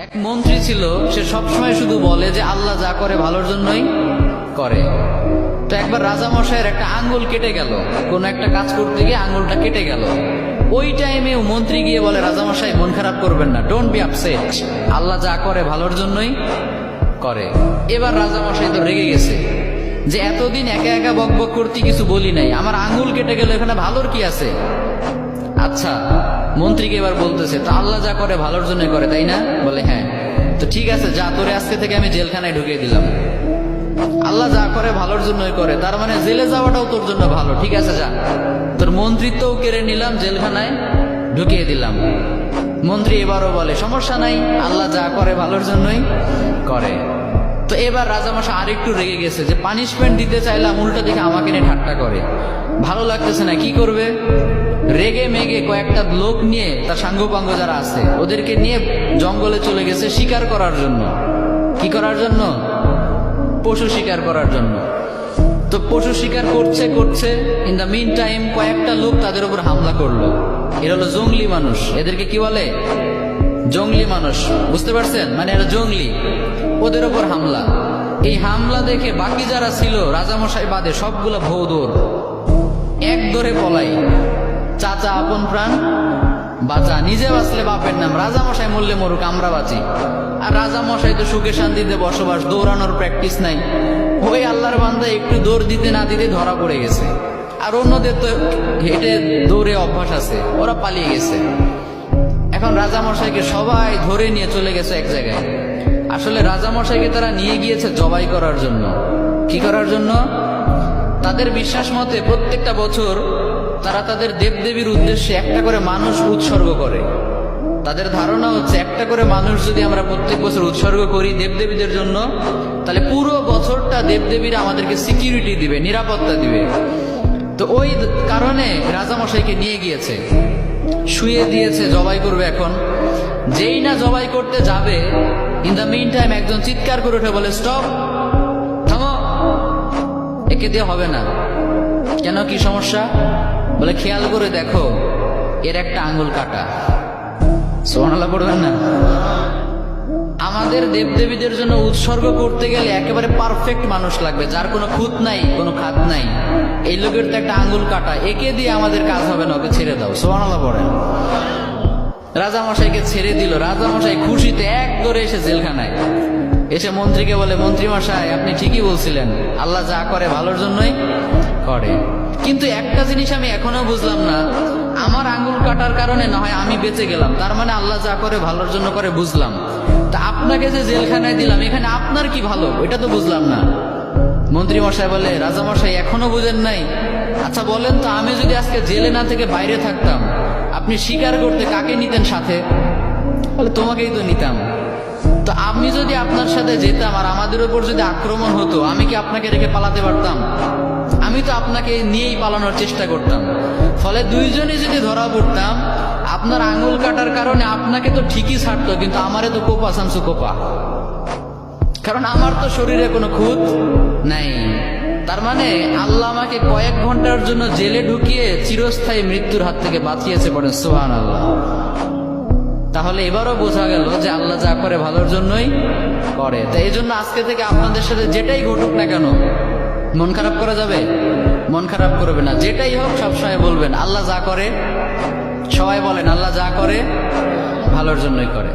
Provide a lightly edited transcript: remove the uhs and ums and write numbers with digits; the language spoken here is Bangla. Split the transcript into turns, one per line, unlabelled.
এক মন্ত্রী ছিল, সে সবসময় শুধু বলে যে আল্লাহ যা করে ভালোর জন্যই করে। তো একবার রাজা মশাইয়ের একটা আঙ্গুল কেটে গেল, কোন একটা কাজ করতে গিয়ে আঙ্গুলটা কেটে গেল। ওই টাইমে মন্ত্রী গিয়ে বলে, রাজা মশাই মন খারাপ করবেন না, ডোন্ট বি আপসেট, আল্লাহ যা করে ভালোর জন্যই করে। এবার রাজা মশাই তো রেগে গেছে যে এতদিন একা একা বক বক করতে কিছু বলি নাই, আমার আঙ্গুল কেটে গেল, এখানে ভালোর কি আছে? আচ্ছা, মন্ত্রীকে এবার বলতেছে, তো আল্লাহ যা করে ভালোর জন্য করে, তাই না? বলে হ্যাঁ। তো ঠিক আছে, যা, তোরে আজকে থেকে আমি জেলখানায় ঢুকিয়ে দিলাম। আল্লাহ যা করে ভালোর জন্যই করে, তার মানে জেলে যাওয়াটাও তোর জন্য ভালো। ঠিক আছে, যা, তোর মন্ত্রিত্বও কেড়ে নিলাম, জেলখানায় ঢুকিয়ে দিলাম। মন্ত্রী এবারও বলে, সমস্যা নাই, আল্লাহ যা করে ভালোর জন্যই করে। তো এবার রাজামশাই আরেকটু রেগে গেছে যে পানিশমেন্ট দিতে চাইলাম, উল্টা দিকে আমাকে নিয়ে ঠাট্টা করে, ভালো লাগতেছে না। কি করবে? রেগে মেগে কয়েকটা লোক নিয়ে, তার সাঙ্গপাঙ্গ যারা আছে ওদেরকে নিয়ে জঙ্গলে চলে গেছে শিকার করার জন্য। কি করার জন্য? পশু শিকার করার জন্য। তো পশু শিকার করছে করছে, ইন দ্য মিন টাইম কয়েকটা লোক তাদের উপর হামলা করলো। এরা হলো জঙ্গলি মানুষ, এদেরকে কি বলে? জঙ্গলি মানুষ, বুঝতে পারছেন? মানে এরা জঙ্গলি। ওদের ওপর হামলা। এই হামলা দেখে বাকি যারা ছিল রাজামশাই বাদে সবগুলা ভৌ দৌড়, এক দৌড়ে পলাই। চাচা আপন প্রাণ বাঁচা, নিজে বাঁচলে বাপের নাম, রাজামশাই মরলে মরুক, আমরা বাঁচি। আর রাজামশাই তো সুখে শান্তিতে বসবাস, দৌড়ানোর প্র্যাকটিস নাই। ওই আল্লাহর বান্দা একটু দৌড় দিতে না দিতে ধরা পড়ে গেছে। আর অন্যদের তো হেঁটে দৌড়ে অভ্যাস আছে, ওরা পালিয়ে গেছে। এখন রাজামশাইকে সবাই ধরে নিয়ে চলে গেছে এক জায়গায়। আসলে রাজামশাইকে তারা নিয়ে গিয়েছে জবাই করার জন্য। কি করার জন্য? তাদের বিশ্বাস মতে প্রত্যেকটা বছর তারা তাদের দেবদেবীর উদ্দেশ্যে একটা করে মানুষ উৎসর্গ করে। তাদের ধারণা হচ্ছে একটা করে মানুষ যদি আমরা প্রত্যেক বছর উৎসর্গ করি দেবদেবীদের জন্য, তাহলে পুরো বছরটা দেবদেবীরা আমাদেরকে সিকিউরিটি দিবে, নিরাপত্তা দিবে। তো ওই কারণে রাজামশাইকে নিয়ে গিয়েছে, শুয়ে দিয়েছে, জবাই করবে। এখন যেই না জবাই করতে যাবে, ইন দ্য মিন টাইম একজন চিৎকার করে উঠে বলে, স্টপ, থামো, একে দিয়ে হবে না। কেন, কি সমস্যা? বলে, খেয়াল করে দেখো, এর একটা আঙ্গুল কাটা। সুবহানাল্লাহ পড়বেন না? আমাদের দেবদেবীদের জন্য উৎসর্গ করতে গেলে একেবারে পারফেক্ট মানুষ লাগবে, যার কোনো খুঁত নাই, কোনো খাত নাই। এই লোকের তো একটা আঙ্গুল কাটা, একে দিয়ে আমাদের কাজ হবে না, ওকে ছেড়ে দাও। সুবহানাল্লাহ পড়েন। রাজামশাইকে ছেড়ে দিল। রাজামশাই খুশিতে এক দৌড়ে এসে জেলখানায় এসে মন্ত্রীকে বলে, মন্ত্রী মশাই আপনি ঠিকই বলছিলেন, আল্লাহ যা করে ভালোর জন্যই করে। কিন্তু একটা জিনিস আমি এখনো বুঝলাম না, আমার আঙ্গুল কাটার কারণে না হয় আমি বেঁচে গেলাম, তার মানে আল্লাহ যা করে ভালোর জন্য করে, বুঝলাম। তা আপনাকে যে জেলখানায় দিলাম, এখানে আপনার কি ভালো, এটা তো বুঝলাম না। মন্ত্রী মশাই বলে, রাজা মশাই এখনো বুঝেন নাই? আচ্ছা বলেন তো, আমি যদি আজকে জেলে না থেকে বাইরে থাকতাম, আপনি শিকার করতে কাকে নিতেন সাথে? বলে, তোমাকেই তো নিতাম। তো আমি যদি আপনার সাথে যেতাম আর আমাদের উপর যদি আক্রমণ হতো, আমি কি আপনাকে রেখে পালাতে পারতাম? আমি তো আপনাকে নিয়েই পালানোর চেষ্টা করতাম। ফলে দুইজনে যদি ধরা পড়তাম, আপনার আঙ্গুল কাটার কারণে আপনাকে তো ঠিকই ছাড়তো, কিন্তু আমারে তো কোপা সামসু কোপা, কারণ আমার তো শরীরে কোনো খুঁত নাই। তার মানে আল্লাহ আমাকে কয়েক ঘন্টার জন্য জেলে ঢুকিয়ে চিরস্থায়ী মৃত্যুর হাত থেকে বাঁচিয়েছে, পড়েন সুবহানাল্লাহ। তাহলে এবারও বোঝা গেল যে আল্লাহ যা করে ভালোর জন্যই করে। তাই এই জন্য আজকে থেকে আপনাদের সাথে যেটাই ঘটুক না কেন, মন খারাপ করা যাবে? মন খারাপ করবে না। যেটাই হোক সবসময় বলবেন আল্লাহ যা করে, সবাই বলেন আল্লাহ যা করে ভালোর জন্যই করে।